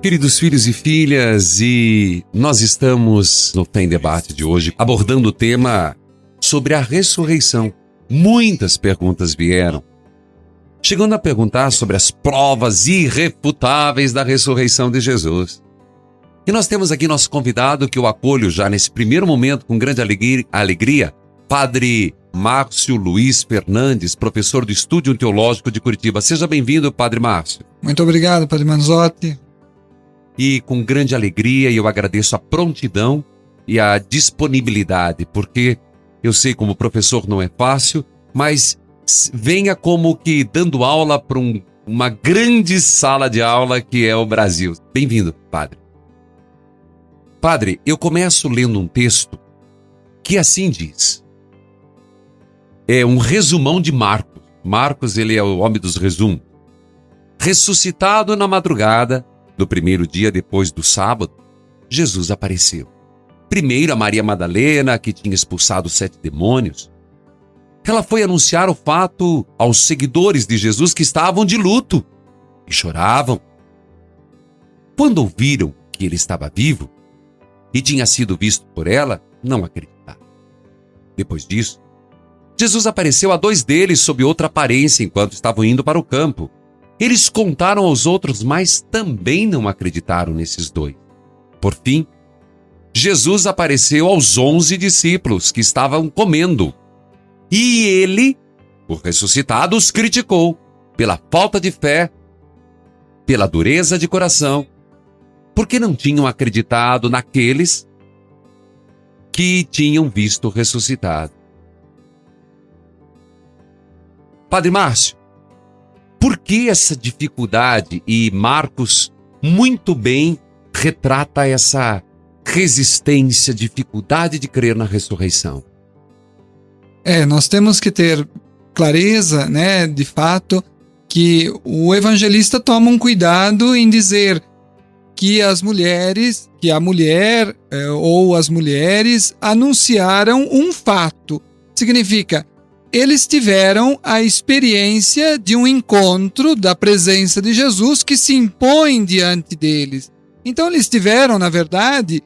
Queridos filhos e filhas, e nós estamos no Fé em Debate de hoje abordando o tema sobre a ressurreição. Muitas perguntas vieram, chegando a perguntar sobre as provas irrefutáveis da ressurreição de Jesus. E nós temos aqui nosso convidado que eu acolho já nesse primeiro momento com grande alegria, Padre Márcio Luiz Fernandes, professor do Estúdio Teológico de Curitiba. Seja bem-vindo, Padre Márcio. Muito obrigado, Padre Manzotti. E com grande alegria eu agradeço a prontidão e a disponibilidade, porque eu sei como professor não é fácil, mas venha como que dando aula para uma grande sala de aula que é o Brasil. Bem-vindo, Padre. Padre, eu começo lendo um texto que assim diz. É um resumão de Marcos. Marcos, ele é o homem dos resumos. Ressuscitado na madrugada do primeiro dia depois do sábado, Jesus apareceu. Primeiro a Maria Madalena, que tinha expulsado 7 demônios. Ela foi anunciar o fato aos seguidores de Jesus que estavam de luto e choravam. Quando ouviram que ele estava vivo e tinha sido visto por ela, não acreditaram. Depois disso, Jesus apareceu a 2 deles sob outra aparência enquanto estavam indo para o campo. Eles contaram aos outros, mas também não acreditaram nesses 2. Por fim, Jesus apareceu aos 11 discípulos que estavam comendo. E ele, o ressuscitado, os criticou pela falta de fé, pela dureza de coração, porque não tinham acreditado naqueles que tinham visto o ressuscitado. Padre Márcio, por que essa dificuldade? E Marcos muito bem retrata essa resistência, dificuldade de crer na ressurreição. Nós temos que ter clareza, de fato, que o evangelista toma um cuidado em dizer que a mulher ou as mulheres anunciaram um fato. Significa, eles tiveram a experiência de um encontro da presença de Jesus que se impõe diante deles. Então eles tiveram, na verdade,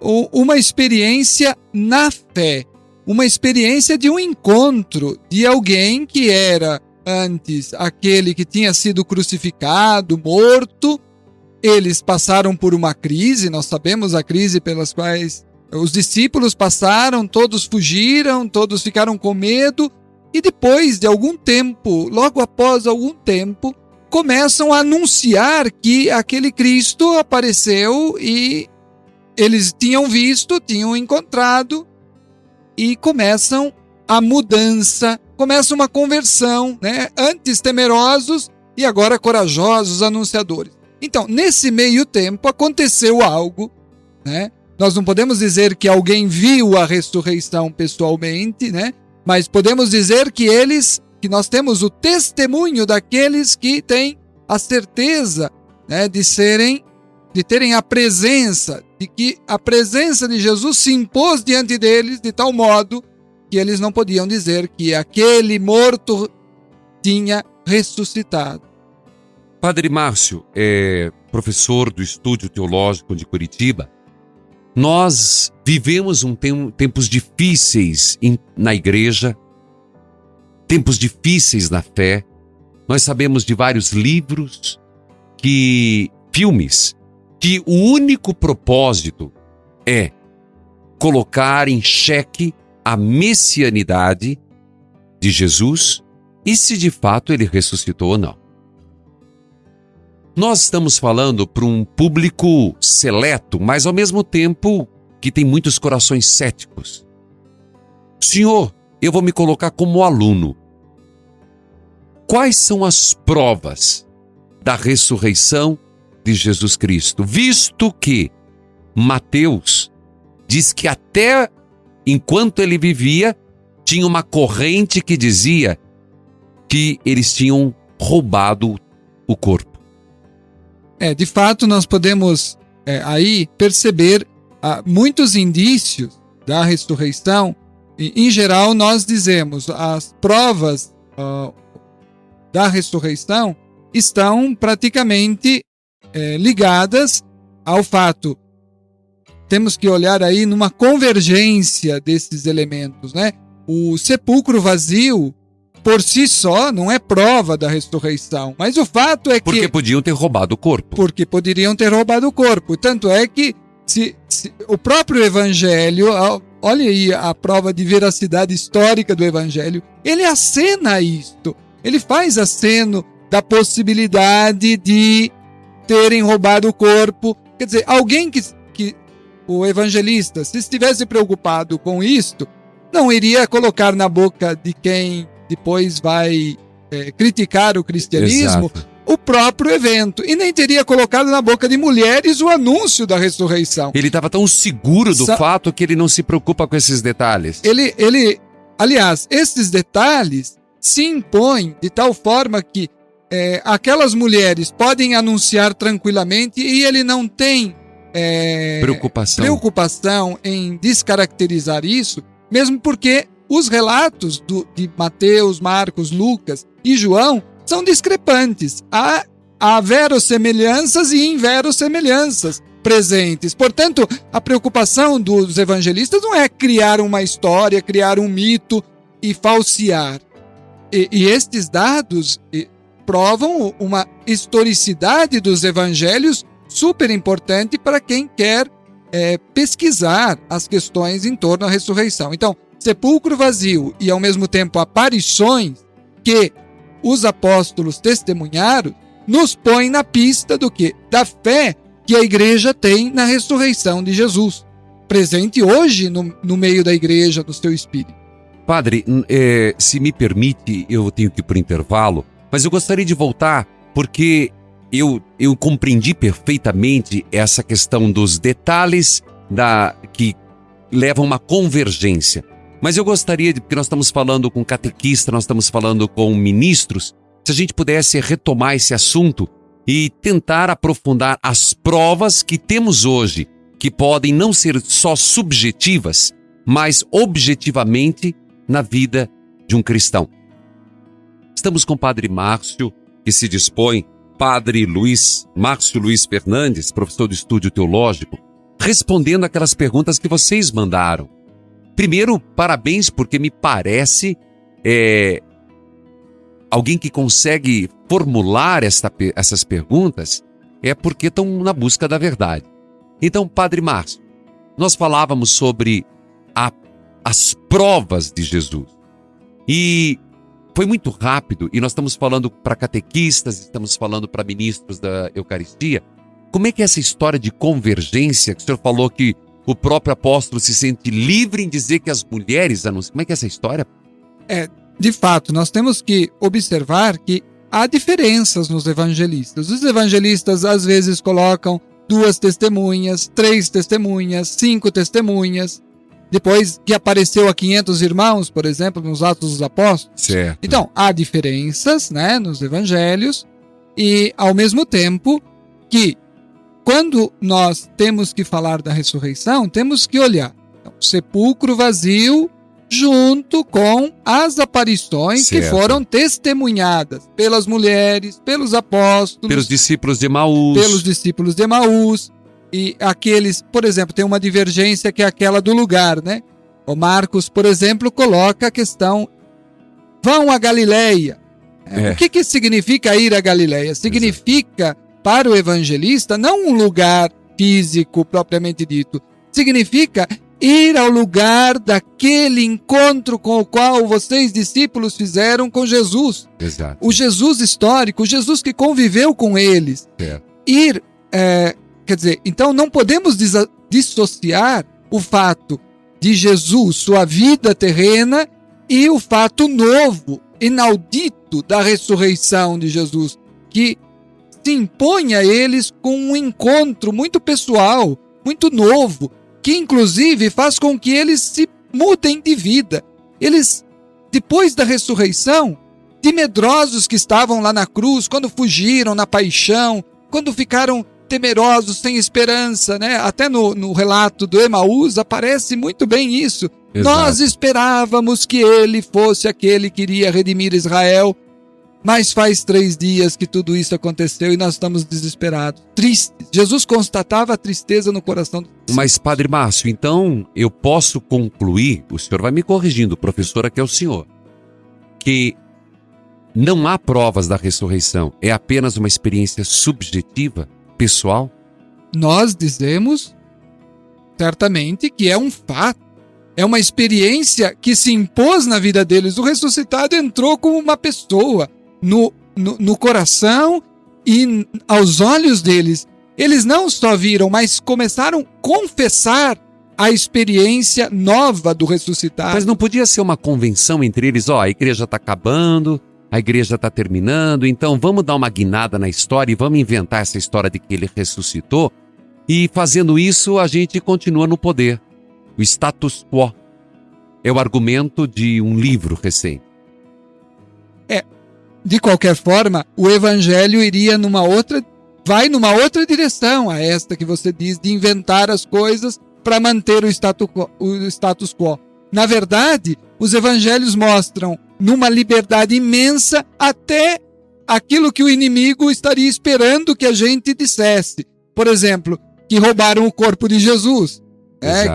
uma experiência na fé, uma experiência de um encontro de alguém que era antes aquele que tinha sido crucificado, morto. Eles passaram por uma crise, nós sabemos a crise pelas quais os discípulos passaram, todos fugiram, todos ficaram com medo. E depois de algum tempo, logo após algum tempo, começam a anunciar que aquele Cristo apareceu e eles tinham visto, tinham encontrado, e começam a mudança, começa uma conversão, Antes temerosos e agora corajosos anunciadores. Então, nesse meio tempo aconteceu algo, Nós não podemos dizer que alguém viu a ressurreição pessoalmente, Mas podemos dizer que nós temos o testemunho daqueles que têm a certeza, de terem a presença, de que a presença de Jesus se impôs diante deles de tal modo que eles não podiam dizer que aquele morto tinha ressuscitado. Padre Márcio é professor do Estúdio Teológico de Curitiba. Nós vivemos tempos difíceis na igreja, tempos difíceis na fé. Nós sabemos de vários livros, filmes, que o único propósito é colocar em xeque a messianidade de Jesus e se de fato ele ressuscitou ou não. Nós estamos falando para um público seleto, mas ao mesmo tempo que tem muitos corações céticos. Senhor, eu vou me colocar como aluno. Quais são as provas da ressurreição de Jesus Cristo? Visto que Mateus diz que até enquanto ele vivia, tinha uma corrente que dizia que eles tinham roubado o corpo. De fato, nós podemos aí perceber muitos indícios da ressurreição. Em geral, nós dizemos as provas da ressurreição estão praticamente ligadas ao fato. Temos que olhar aí numa convergência desses elementos, né? O sepulcro vazio, por si só, não é prova da ressurreição. Mas o fato é que... Porque podiam ter roubado o corpo. Porque poderiam ter roubado o corpo. Tanto é que se o próprio Evangelho, olha aí a prova de veracidade histórica do Evangelho, ele acena a isto. Ele faz aceno da possibilidade de terem roubado o corpo. Quer dizer, alguém que o evangelista, se estivesse preocupado com isto, não iria colocar na boca de quem depois vai criticar o cristianismo, Exato, o próprio evento, e nem teria colocado na boca de mulheres o anúncio da ressurreição. Ele estava tão seguro do fato que ele não se preocupa com esses detalhes. Aliás, esses detalhes se impõem de tal forma que aquelas mulheres podem anunciar tranquilamente e ele não tem preocupação em descaracterizar isso, mesmo porque os relatos de Mateus, Marcos, Lucas e João são discrepantes. Há verossemelhanças e inverossemelhanças presentes. Portanto, a preocupação dos evangelistas não é criar uma história, criar um mito e falsear. E estes dados provam uma historicidade dos evangelhos super importante para quem quer pesquisar as questões em torno à ressurreição. Então, sepulcro vazio e, ao mesmo tempo, aparições que os apóstolos testemunharam, nos põe na pista do quê? Da fé que a igreja tem na ressurreição de Jesus, presente hoje no meio da igreja, no seu espírito. Padre, se me permite, eu tenho que ir para o intervalo, mas eu gostaria de voltar porque eu compreendi perfeitamente essa questão dos detalhes que levam a uma convergência. Mas eu gostaria, porque nós estamos falando com catequista, nós estamos falando com ministros, se a gente pudesse retomar esse assunto e tentar aprofundar as provas que temos hoje, que podem não ser só subjetivas, mas objetivamente na vida de um cristão. Estamos com o Padre Márcio, que se dispõe, Padre Márcio Luiz Fernandes, professor do Estúdio Teológico, respondendo aquelas perguntas que vocês mandaram. Primeiro, parabéns, porque me parece alguém que consegue formular essas perguntas porque estão na busca da verdade. Então, Padre Márcio, nós falávamos sobre as provas de Jesus. E foi muito rápido, e nós estamos falando para catequistas, estamos falando para ministros da Eucaristia. Como é que é essa história de convergência, que o senhor falou que o próprio apóstolo se sente livre em dizer que as mulheres anunciam? Como é que é essa história? De fato, nós temos que observar que há diferenças nos evangelistas. Os evangelistas às vezes colocam 2 testemunhas, 3 testemunhas, 5 testemunhas. Depois que apareceu a 500 irmãos, por exemplo, nos Atos dos Apóstolos. Certo. Então, há diferenças, né, nos evangelhos e, ao mesmo tempo, que quando nós temos que falar da ressurreição, temos que olhar o sepulcro vazio junto com as aparições que foram testemunhadas pelas mulheres, pelos apóstolos, pelos discípulos de Emaús. E aqueles, por exemplo, tem uma divergência que é aquela do lugar, né? O Marcos, por exemplo, coloca a questão: vão a Galileia. O que significa ir a Galileia? Significa, para o evangelista, não um lugar físico propriamente dito. Significa ir ao lugar daquele encontro com o qual vocês, discípulos, fizeram com Jesus. Exato. O Jesus histórico, o Jesus que conviveu com eles. Quer dizer, então não podemos dissociar o fato de Jesus, sua vida terrena, e o fato novo, inaudito da ressurreição de Jesus, que se impõe a eles com um encontro muito pessoal, muito novo, que inclusive faz com que eles se mudem de vida. Eles, depois da ressurreição, de medrosos que estavam lá na cruz, quando fugiram na paixão, quando ficaram temerosos, sem esperança, né? Até no relato do Emaús aparece muito bem isso. Exato. Nós esperávamos que ele fosse aquele que iria redimir Israel. mas faz 3 dias que tudo isso aconteceu e nós estamos desesperados, tristes. Jesus constatava a tristeza no coração. Mas, Padre Márcio, então eu posso concluir, o senhor vai me corrigindo, professora, que é o senhor, que não há provas da ressurreição, é apenas uma experiência subjetiva, pessoal? Nós dizemos certamente que é um fato, é uma experiência que se impôs na vida deles. O ressuscitado entrou como uma pessoa no coração e aos olhos deles. Eles não só viram, mas começaram a confessar a experiência nova do ressuscitado. Mas não podia ser uma convenção entre eles, a igreja está acabando, a igreja está terminando, então vamos dar uma guinada na história e vamos inventar essa história de que ele ressuscitou, e fazendo isso a gente continua no poder. O status quo é o argumento de um livro recente. De qualquer forma, o evangelho vai numa outra direção a esta que você diz, de inventar as coisas para manter o status quo. Na verdade, os evangelhos mostram numa liberdade imensa até aquilo que o inimigo estaria esperando que a gente dissesse. Por exemplo, que roubaram o corpo de Jesus,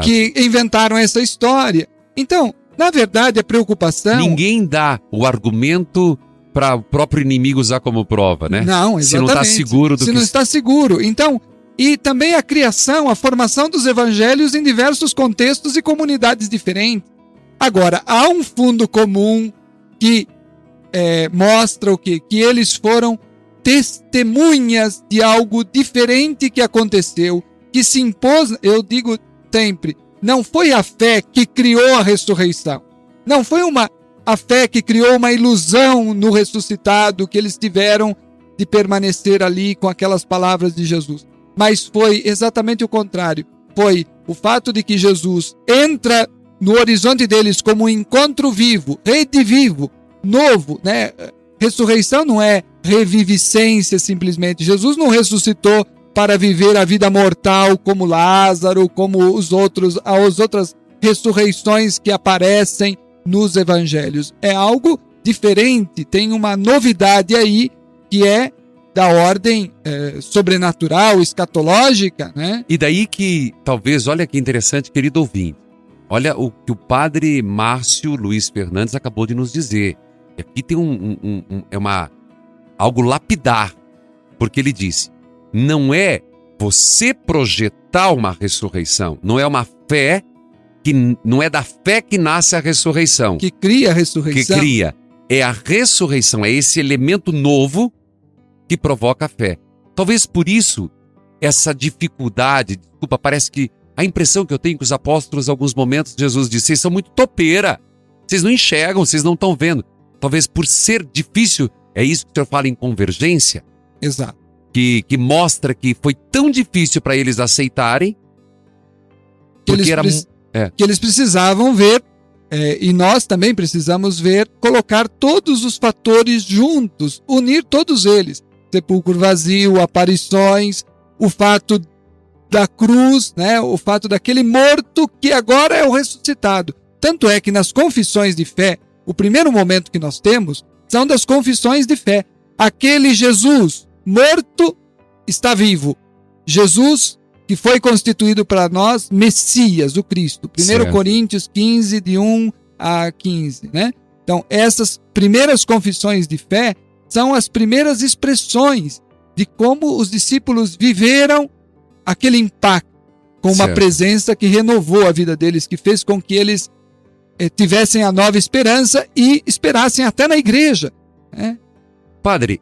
que inventaram essa história. Então, na verdade, a preocupação... Ninguém dá o argumento para o próprio inimigo usar como prova, né? Não, exatamente. Se não está seguro do Se não está seguro. Então, e também a criação, a formação dos evangelhos em diversos contextos e comunidades diferentes. Agora, há um fundo comum que mostra o quê? Que eles foram testemunhas de algo diferente que aconteceu, que se impôs, eu digo sempre, não foi a fé que criou a ressurreição. Não foi a fé que criou uma ilusão no ressuscitado que eles tiveram de permanecer ali com aquelas palavras de Jesus. Mas foi exatamente o contrário. Foi o fato de que Jesus entra no horizonte deles como um encontro vivo, redivivo, novo, né? Ressurreição não é reviviscência simplesmente. Jesus não ressuscitou para viver a vida mortal como Lázaro, como as outras ressurreições que aparecem nos evangelhos. É algo diferente, tem uma novidade aí que é da ordem sobrenatural, escatológica, né? E daí que, talvez, olha que interessante, querido ouvinte, olha o que o padre Márcio Luiz Fernandes acabou de nos dizer. Aqui tem algo lapidar, porque ele disse, não é você projetar uma ressurreição, não é uma fé, não é da fé que nasce a ressurreição. Que cria a ressurreição. Que cria. É a ressurreição, é esse elemento novo que provoca a fé. Talvez por isso, essa dificuldade, parece que a impressão que eu tenho que os apóstolos, em alguns momentos, Jesus disse, vocês são muito topeira, vocês não enxergam, vocês não estão vendo. Talvez por ser difícil, é isso que o senhor fala em convergência? Exato. Que mostra que foi tão difícil para eles aceitarem, que eles precisavam ver, e nós também precisamos ver, colocar todos os fatores juntos, unir todos eles. Sepulcro vazio, aparições, o fato da cruz, né? O fato daquele morto que agora é o ressuscitado. Tanto é que nas confissões de fé, o primeiro momento que nós temos são das confissões de fé. Aquele Jesus morto está vivo. Jesus que foi constituído para nós Messias, o Cristo. 1 Coríntios 15, de 1 a 15, né? Então, essas primeiras confissões de fé são as primeiras expressões de como os discípulos viveram aquele impacto com uma presença que renovou a vida deles, que fez com que eles tivessem a nova esperança e esperassem até na igreja. Né? Padre,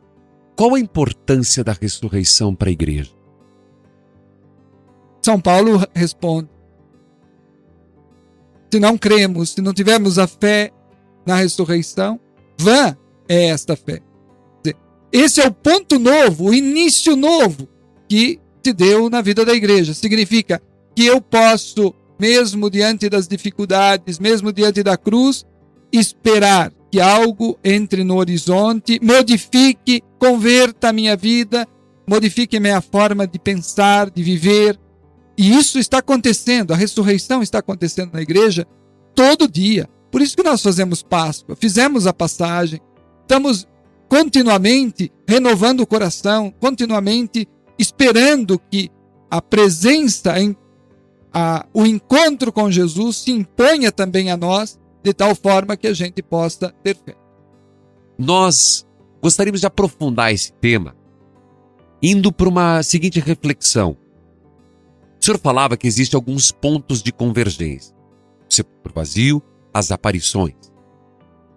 qual a importância da ressurreição para a igreja? São Paulo responde, se não cremos, se não tivermos a fé na ressurreição, vã é esta fé. Esse é o ponto novo, o início novo que se deu na vida da igreja. Significa que eu posso, mesmo diante das dificuldades, mesmo diante da cruz, esperar que algo entre no horizonte, modifique, converta a minha vida, modifique a minha forma de pensar, de viver. E isso está acontecendo, a ressurreição está acontecendo na igreja todo dia. Por isso que nós fazemos Páscoa, fizemos a passagem, estamos continuamente renovando o coração, continuamente esperando que a presença, o encontro com Jesus se imponha também a nós, de tal forma que a gente possa ter fé. Nós gostaríamos de aprofundar esse tema, indo para uma seguinte reflexão. O senhor falava que existem alguns pontos de convergência. O sepulcro vazio, as aparições.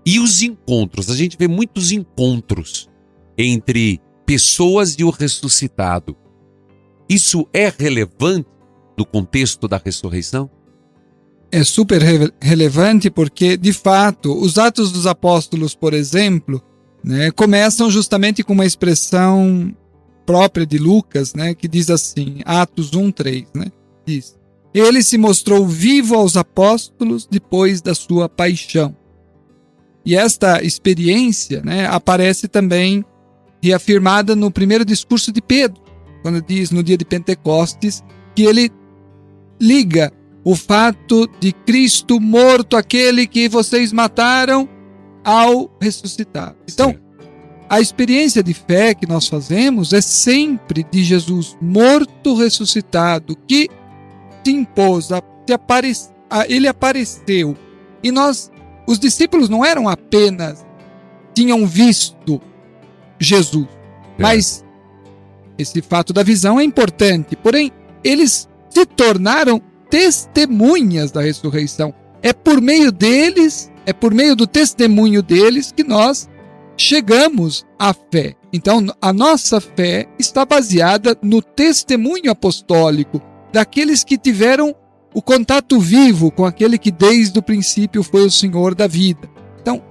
E os encontros, a gente vê muitos encontros entre pessoas e o ressuscitado. Isso é relevante no contexto da ressurreição? É super relevante porque, de fato, os Atos dos Apóstolos, por exemplo, né, começam justamente com uma expressão própria de Lucas, né, que diz assim, Atos 1:3, né, diz: ele se mostrou vivo aos apóstolos depois da sua paixão. E esta experiência, né, aparece também reafirmada no primeiro discurso de Pedro, quando diz no dia de Pentecostes que ele liga o fato de Cristo morto, aquele que vocês mataram, ao ressuscitar. Então, a experiência de fé que nós fazemos é sempre de Jesus morto, ressuscitado, que se impôs, ele apareceu. E os discípulos não eram apenas, tinham visto Jesus, mas esse fato da visão é importante. Porém, eles se tornaram testemunhas da ressurreição. É por meio deles, é por meio do testemunho deles que nós chegamos à fé. Então, a nossa fé está baseada no testemunho apostólico daqueles que tiveram o contato vivo com aquele que desde o princípio foi o Senhor da vida. Então,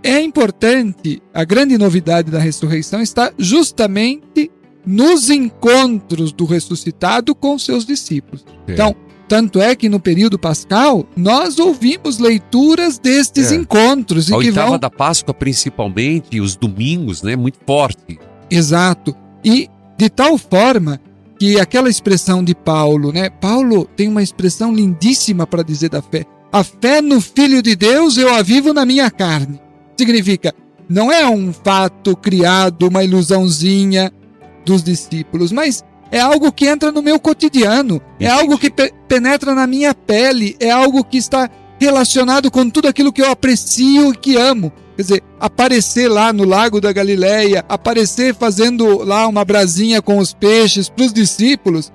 é importante, a grande novidade da ressurreição está justamente nos encontros do ressuscitado com seus discípulos. Então, tanto é que no período pascal, nós ouvimos leituras destes encontros. A oitava da Páscoa, principalmente, e os domingos, né? Muito forte. Exato. E de tal forma que aquela expressão de Paulo, né? Paulo tem uma expressão lindíssima para dizer da fé. A fé no Filho de Deus eu a vivo na minha carne. Significa, não é um fato criado, uma ilusãozinha dos discípulos, mas é algo que entra no meu cotidiano, é algo que penetra na minha pele, é algo que está relacionado com tudo aquilo que eu aprecio e que amo. Quer dizer, aparecer lá no Lago da Galileia, aparecer fazendo lá uma brasinha com os peixes para os discípulos,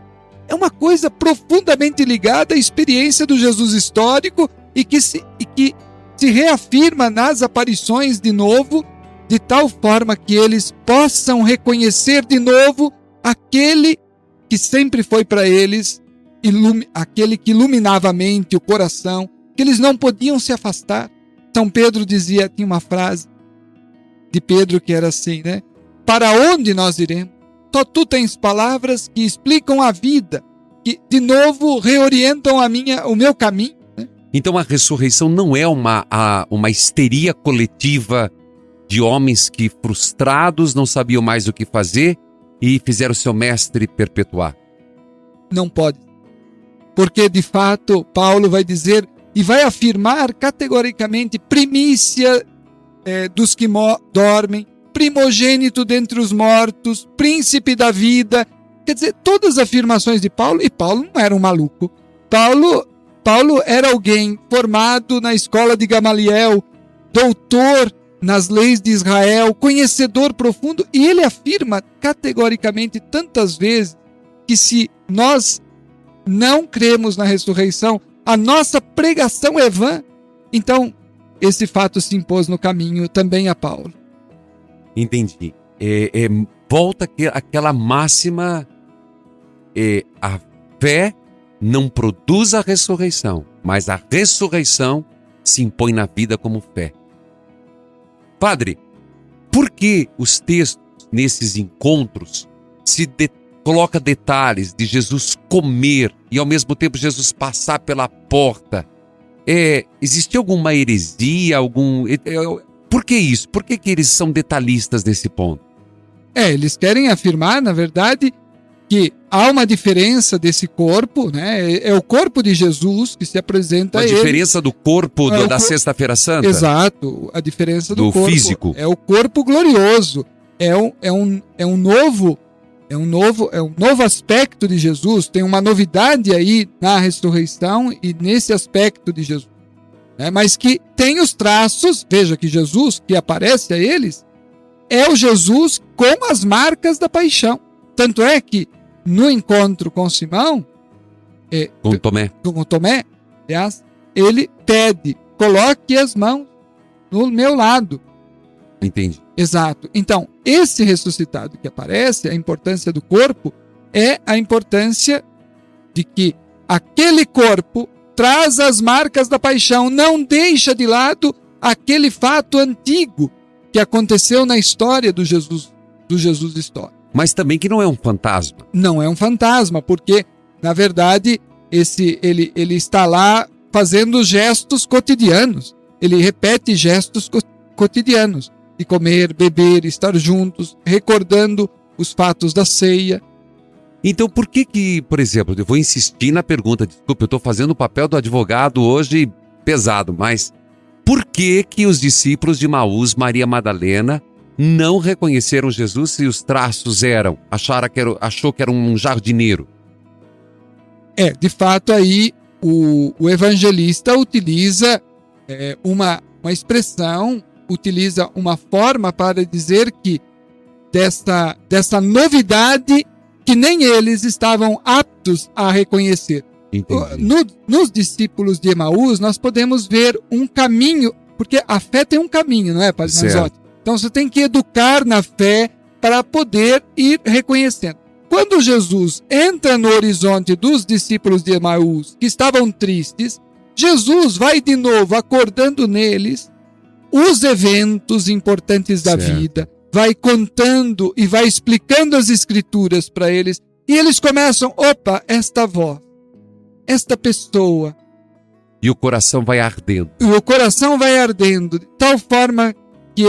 é uma coisa profundamente ligada à experiência do Jesus histórico e que se reafirma nas aparições de novo, de tal forma que eles possam reconhecer de novo aquele que sempre foi para eles, aquele que iluminava a mente, o coração, que eles não podiam se afastar. São Pedro dizia, tinha uma frase de Pedro que era assim, né? Para onde nós iremos? Só tu tens palavras que explicam a vida, que de novo reorientam o meu caminho. Né? Então a ressurreição não é uma histeria coletiva de homens que, frustrados, não sabiam mais o que fazer e fizeram seu mestre perpetuar. Não pode. Porque, de fato, Paulo vai dizer e vai afirmar categoricamente primícia dos que dormem, primogênito dentre os mortos, príncipe da vida. Quer dizer, todas as afirmações de Paulo, e Paulo não era um maluco. Paulo era alguém formado na escola de Gamaliel, doutor nas leis de Israel, conhecedor profundo, e ele afirma categoricamente tantas vezes que se nós não cremos na ressurreição, a nossa pregação é vã. Então, esse fato se impôs no caminho também a Paulo. Entendi. Volta aquela máxima, a fé não produz a ressurreição, mas a ressurreição se impõe na vida como fé. Padre, por que os textos nesses encontros coloca detalhes de Jesus comer e ao mesmo tempo Jesus passar pela porta? Existe alguma heresia, por que isso? Por que eles são detalhistas nesse ponto? Eles querem afirmar, na verdade, que há uma diferença desse corpo, né? É o corpo de Jesus que se apresenta a diferença do corpo da Sexta-feira Santa? Exato, a diferença do corpo físico. é o corpo glorioso, é um novo aspecto de Jesus, tem uma novidade aí na ressurreição e nesse aspecto de Jesus, né? Mas que tem os traços, veja que Jesus que aparece a eles é o Jesus com as marcas da paixão. Tanto é que no encontro com Simão, com Tomé, aliás, ele pede, coloque as mãos no meu lado. Entendi. Exato. Então, esse ressuscitado que aparece, a importância do corpo, é a importância de que aquele corpo traz as marcas da paixão, não deixa de lado aquele fato antigo que aconteceu na história do Jesus histórico. Mas também que não é um fantasma. Não é um fantasma, porque, na verdade, ele está lá fazendo gestos cotidianos. Ele repete gestos cotidianos. De comer, beber, estar juntos, recordando os fatos da ceia. Então, por que, por exemplo, eu vou insistir na pergunta, desculpa, eu estou fazendo o papel do advogado hoje pesado, mas por que os discípulos de Emaús, Maria Madalena, não reconheceram Jesus se os traços achou que era um jardineiro? De fato, aí o evangelista utiliza uma expressão, utiliza uma forma para dizer que dessa novidade que nem eles estavam aptos a reconhecer. Nos discípulos de Emaús, nós podemos ver um caminho, porque a fé tem um caminho, não é, Padre Manzotti? Então você tem que educar na fé para poder ir reconhecendo. Quando Jesus entra no horizonte dos discípulos de Emaús, que estavam tristes, Jesus vai de novo acordando neles os eventos importantes da vida, vai contando e vai explicando as escrituras para eles, e eles começam, esta voz, esta pessoa. E o coração vai ardendo. De tal forma que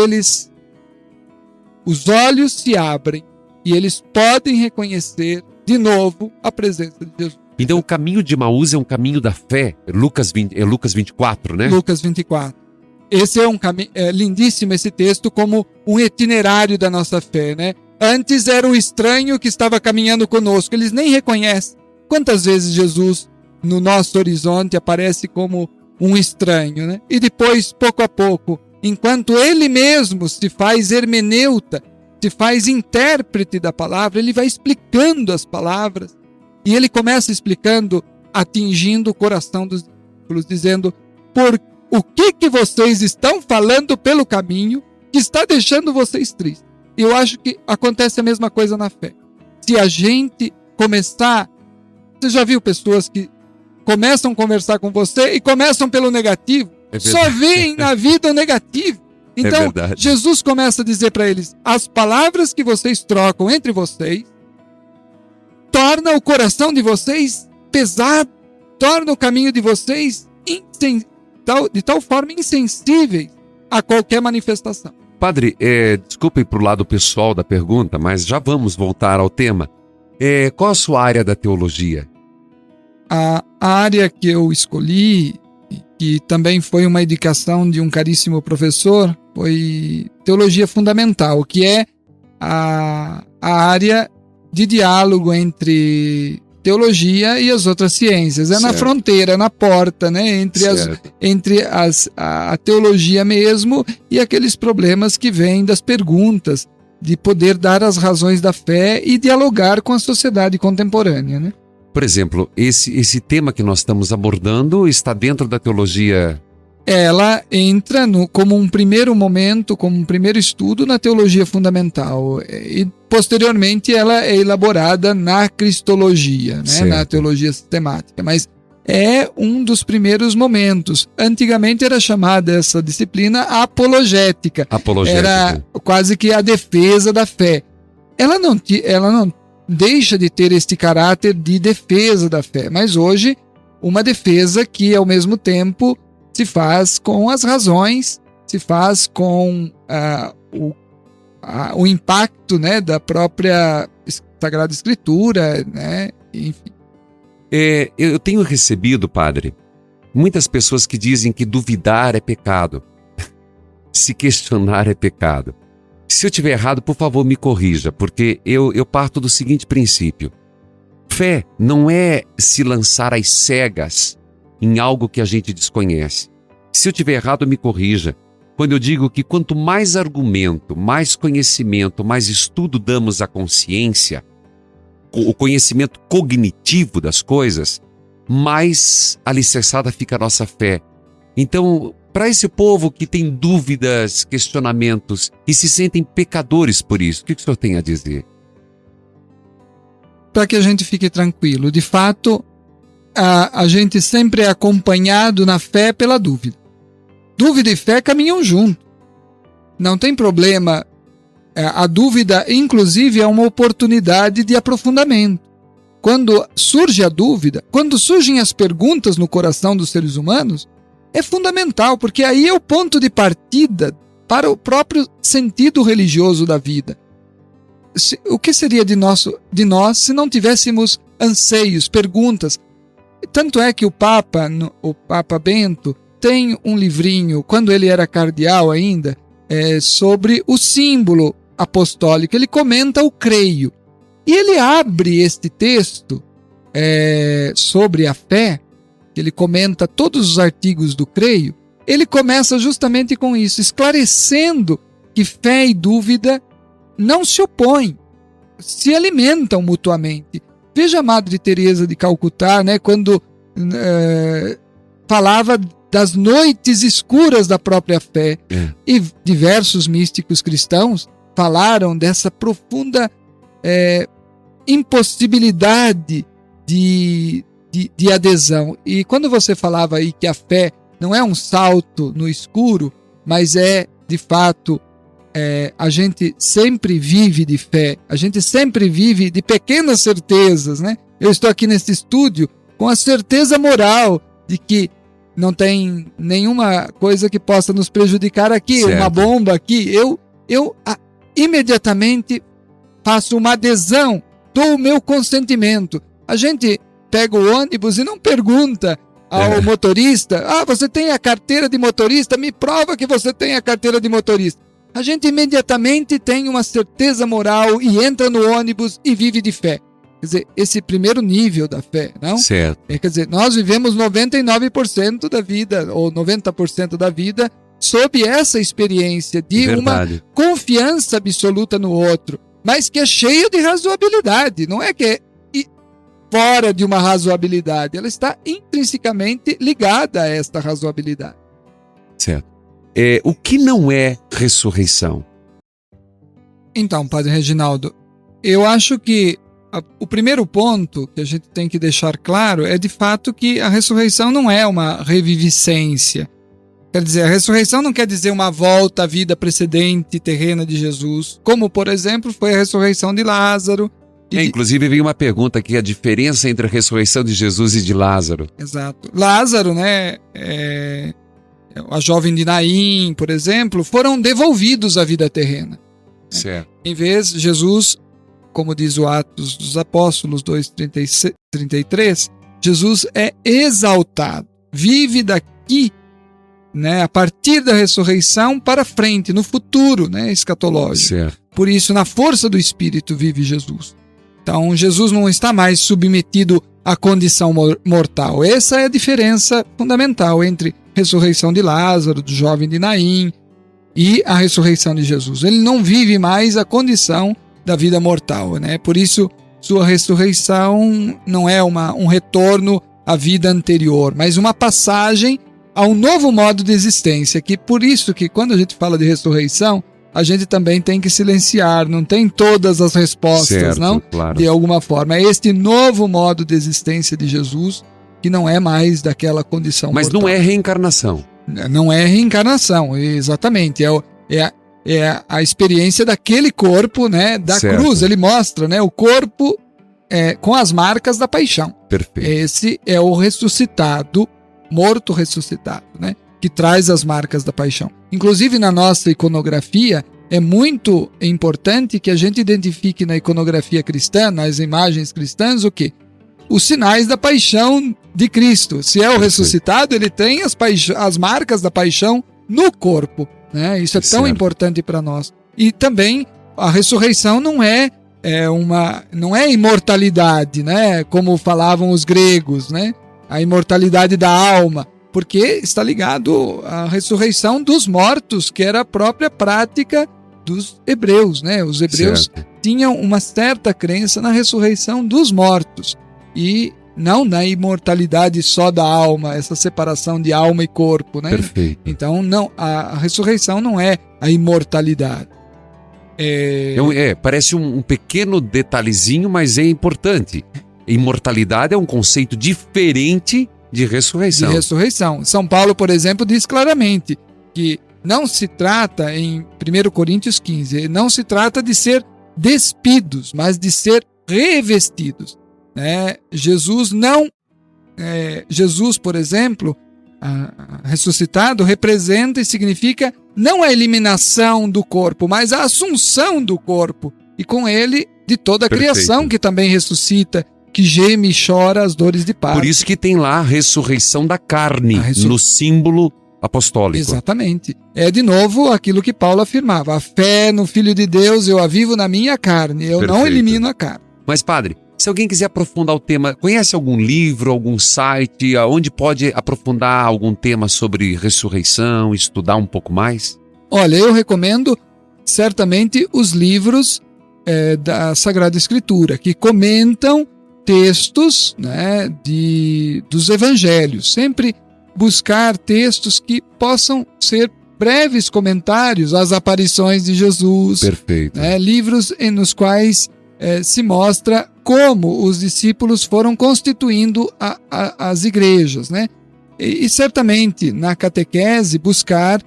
os olhos se abrem e eles podem reconhecer de novo a presença de Jesus. Então o caminho de Emaús é um caminho da fé. Lucas 24, né? Lucas 24. Esse é um caminho, lindíssimo esse texto como um itinerário da nossa fé, né? Antes era o estranho que estava caminhando conosco, eles nem reconhecem. Quantas vezes Jesus no nosso horizonte aparece como um estranho, né? E depois, pouco a pouco, enquanto ele mesmo se faz hermeneuta, se faz intérprete da palavra, ele vai explicando as palavras, e ele começa explicando, atingindo o coração dos discípulos, dizendo, o que vocês estão falando pelo caminho que está deixando vocês tristes? E eu acho que acontece a mesma coisa na fé. Se a gente começar... Você já viu pessoas que começam a conversar com você e começam pelo negativo? Só veem na vida o negativo. Então, Jesus começa a dizer para eles, as palavras que vocês trocam entre vocês torna o coração de vocês pesado, torna o caminho de vocês de tal forma insensíveis a qualquer manifestação. Padre, desculpe para o lado pessoal da pergunta, mas já vamos voltar ao tema. Qual a sua área da teologia? A área que eu escolhi, que também foi uma indicação de um caríssimo professor, foi teologia fundamental, que é a área de diálogo entre teologia e as outras ciências. Na fronteira, na porta, né? Entre a teologia mesmo e aqueles problemas que vêm das perguntas, de poder dar as razões da fé e dialogar com a sociedade contemporânea, né? Por exemplo, esse tema que nós estamos abordando está dentro da teologia? Ela entra como um primeiro momento, como um primeiro estudo na teologia fundamental. E, posteriormente, ela é elaborada na cristologia, né? Na teologia sistemática. Mas é um dos primeiros momentos. Antigamente era chamada essa disciplina apologética. Era quase que a defesa da fé. Ela não deixa de ter este caráter de defesa da fé, mas hoje uma defesa que ao mesmo tempo se faz com as razões, se faz com o impacto, né, da própria Sagrada Escritura, né? Enfim. Eu tenho recebido, padre, muitas pessoas que dizem que duvidar é pecado. Se questionar é pecado. Se eu estiver errado, por favor, me corrija, porque eu parto do seguinte princípio. Fé não é se lançar às cegas em algo que a gente desconhece. Se eu estiver errado, me corrija. Quando eu digo que quanto mais argumento, mais conhecimento, mais estudo damos à consciência, o conhecimento cognitivo das coisas, mais alicerçada fica a nossa fé. Então, para esse povo que tem dúvidas, questionamentos e se sentem pecadores por isso, o que o senhor tem a dizer? Para que a gente fique tranquilo, de fato, a gente sempre é acompanhado na fé pela dúvida. Dúvida e fé caminham junto. Não tem problema. A dúvida, inclusive, é uma oportunidade de aprofundamento. Quando surge a dúvida, quando surgem as perguntas no coração dos seres humanos, é fundamental, porque aí é o ponto de partida para o próprio sentido religioso da vida. O que seria de nós se não tivéssemos anseios, perguntas? Tanto é que o Papa Bento, tem um livrinho, quando ele era cardeal ainda, sobre o símbolo apostólico. Ele comenta o creio. E ele abre este texto sobre a fé, ele comenta todos os artigos do creio, ele começa justamente com isso, esclarecendo que fé e dúvida não se opõem, se alimentam mutuamente. Veja a Madre Teresa de Calcutá, né, quando falava das noites escuras da própria fé. E diversos místicos cristãos falaram dessa profunda impossibilidade de adesão. E quando você falava aí que a fé não é um salto no escuro, mas de fato, a gente sempre vive de fé, a gente sempre vive de pequenas certezas, né? Eu estou aqui nesse estúdio com a certeza moral de que não tem nenhuma coisa que possa nos prejudicar aqui, certo. Uma bomba aqui. Eu imediatamente faço uma adesão, dou o meu consentimento. A gente pega o ônibus e não pergunta ao motorista: você tem a carteira de motorista? Me prova que você tem a carteira de motorista. A gente imediatamente tem uma certeza moral e entra no ônibus e vive de fé. Quer dizer, esse primeiro nível da fé, não? Certo. Quer dizer, nós vivemos 99% da vida, ou 90% da vida, sob essa experiência de uma confiança absoluta no outro, mas que é cheia de razoabilidade. Não é que é fora de uma razoabilidade, ela está intrinsecamente ligada a esta razoabilidade. Certo. O que não é ressurreição? Então, Padre Reginaldo, eu acho que o primeiro ponto que a gente tem que deixar claro é de fato que a ressurreição não é uma reviviscência. Quer dizer, a ressurreição não quer dizer uma volta à vida precedente terrena de Jesus, como, por exemplo, foi a ressurreição de Lázaro. Inclusive, veio uma pergunta aqui, a diferença entre a ressurreição de Jesus e de Lázaro. Exato. Lázaro, né, a jovem de Naim, por exemplo, foram devolvidos à vida terrena. Certo. Em vez, Jesus, como diz o Atos dos Apóstolos 2:33, Jesus é exaltado, vive daqui, né, a partir da ressurreição para frente, no futuro, né, escatológico. Certo. Por isso, na força do Espírito vive Jesus. Então, Jesus não está mais submetido à condição mortal. Essa é a diferença fundamental entre a ressurreição de Lázaro, do jovem de Naim, e a ressurreição de Jesus. Ele não vive mais a condição da vida mortal, né? Por isso, sua ressurreição não é um retorno à vida anterior, mas uma passagem a um novo modo de existência, que por isso que quando a gente fala de ressurreição, a gente também tem que silenciar, não tem todas as respostas, certo, não? Claro. De alguma forma. É este novo modo de existência de Jesus que não é mais daquela condição Mas mortal. Não é reencarnação. Não é reencarnação, exatamente. É a experiência daquele corpo, né, da certo. cruz. Ele mostra, né, o corpo com as marcas da paixão. Perfeito. Esse é o ressuscitado, morto ressuscitado, né, que traz as marcas da paixão. Inclusive na nossa iconografia, é muito importante que a gente identifique na iconografia cristã, nas imagens cristãs, o quê? Os sinais da paixão de Cristo. Se é o ressuscitado, ele tem as marcas da paixão no corpo, né? Isso é tão importante para nós. E também a ressurreição não é imortalidade, né? Como falavam os gregos, né? A imortalidade da alma, porque está ligado à ressurreição dos mortos, que era a própria prática dos hebreus, né? Os hebreus tinham uma certa crença na ressurreição dos mortos e não na imortalidade só da alma, essa separação de alma e corpo, né? Perfeito. Então, não, a ressurreição não é a imortalidade. Parece um pequeno detalhezinho, mas é importante. Imortalidade é um conceito diferente de ressurreição. De ressurreição. São Paulo, por exemplo, diz claramente que não se trata, em 1 Coríntios 15, não se trata de ser despidos, mas de ser revestidos. Jesus, por exemplo, ressuscitado, representa e significa não a eliminação do corpo, mas a assunção do corpo. E com ele, de toda a criação que também ressuscita, que geme e chora as dores de parto. Por isso que tem lá a ressurreição da carne, no símbolo apostólico. Exatamente. É de novo aquilo que Paulo afirmava: a fé no Filho de Deus eu a vivo na minha carne, eu não elimino a carne. Mas, padre, se alguém quiser aprofundar o tema, conhece algum livro, algum site, onde pode aprofundar algum tema sobre ressurreição, estudar um pouco mais? Olha, eu recomendo certamente os livros da Sagrada Escritura, que comentam textos, né, dos evangelhos. Sempre buscar textos que possam ser breves comentários às aparições de Jesus. Perfeito. Livros nos quais se mostra como os discípulos foram constituindo as igrejas, né? E certamente na catequese buscar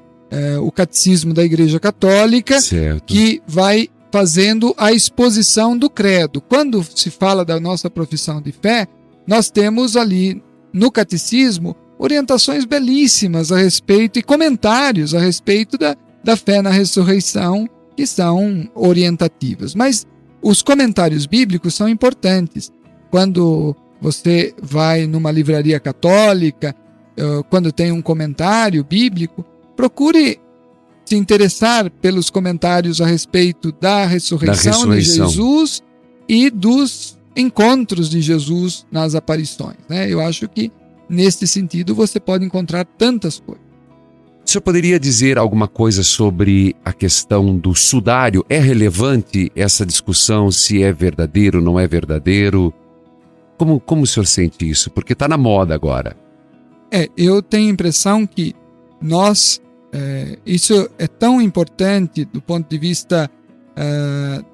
o catecismo da Igreja Católica, que vai fazendo a exposição do credo. Quando se fala da nossa profissão de fé, nós temos ali no catecismo orientações belíssimas a respeito e comentários a respeito da fé na ressurreição, que são orientativas. Mas os comentários bíblicos são importantes. Quando você vai numa livraria católica, quando tem um comentário bíblico, procure se interessar pelos comentários a respeito da ressurreição de Jesus e dos encontros de Jesus nas aparições, né? Eu acho que, nesse sentido, você pode encontrar tantas coisas. O senhor poderia dizer alguma coisa sobre a questão do sudário? É relevante essa discussão se é verdadeiro ou não é verdadeiro? Como o senhor sente isso? Porque está na moda agora. Eu tenho a impressão que isso é tão importante do ponto de vista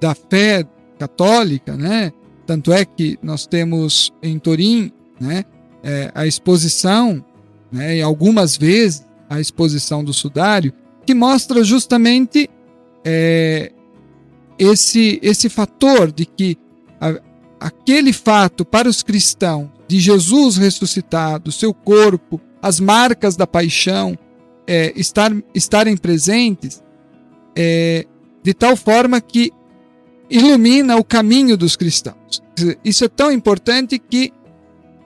da fé católica, né? Tanto é que nós temos em Turim, né, a exposição, né, e algumas vezes a exposição do sudário, que mostra justamente esse fator de que aquele fato para os cristãos de Jesus ressuscitado, seu corpo, as marcas da paixão, estarem presentes, de tal forma que ilumina o caminho dos cristãos. Isso é tão importante que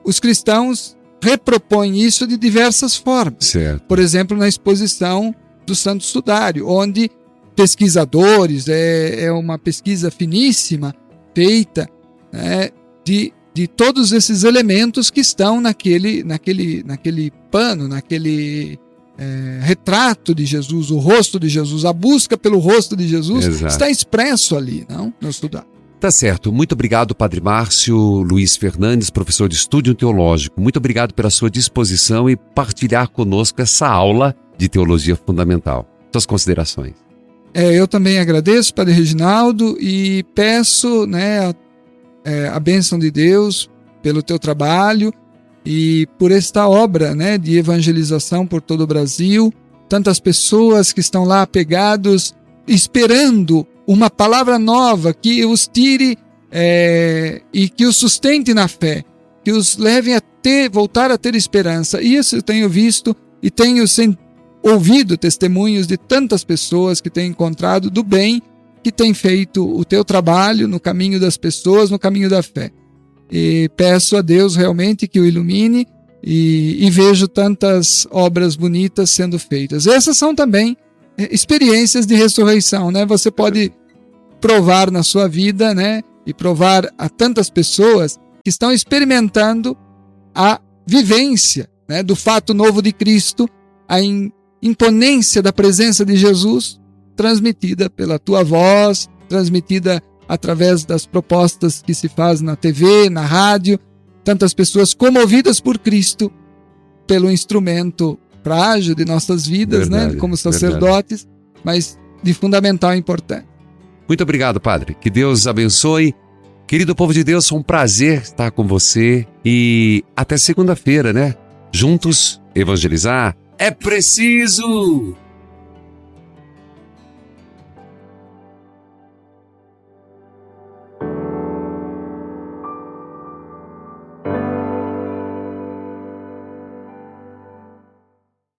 os cristãos repropõem isso de diversas formas. Certo. Por exemplo, na exposição do Santo Sudário, onde pesquisadores, é uma pesquisa finíssima, feita, né, de todos esses elementos que estão naquele pano, naquele retrato de Jesus, o rosto de Jesus, a busca pelo rosto de Jesus. Exato. Está expresso ali, não? No Sudário. Tá certo. Muito obrigado, Padre Márcio Luiz Fernandes, professor de Estúdio Teológico. Muito obrigado pela sua disposição e partilhar conosco essa aula de Teologia Fundamental. Suas considerações. Eu também agradeço, Padre Reginaldo, e peço, né, a bênção de Deus pelo teu trabalho e por esta obra, né, de evangelização por todo o Brasil. Tantas pessoas que estão lá apegados, esperando uma palavra nova que os tire e que os sustente na fé, que os levem a voltar a ter esperança. E isso eu tenho visto e tenho ouvido testemunhos de tantas pessoas que têm encontrado do bem, que têm feito o teu trabalho no caminho das pessoas, no caminho da fé. E peço a Deus realmente que o ilumine e vejo tantas obras bonitas sendo feitas. Essas são também experiências de ressurreição, né? Você pode provar na sua vida, né? E provar a tantas pessoas que estão experimentando a vivência, né, do fato novo de Cristo, a imponência da presença de Jesus, transmitida pela tua voz, transmitida através das propostas que se faz na TV, na rádio, tantas pessoas comovidas por Cristo, pelo instrumento frágil de nossas vidas, verdade, né, como sacerdotes, verdade, mas de fundamental importância. Muito obrigado, Padre. Que Deus abençoe. Querido povo de Deus, foi um prazer estar com você e até segunda-feira, né? Juntos evangelizar é preciso!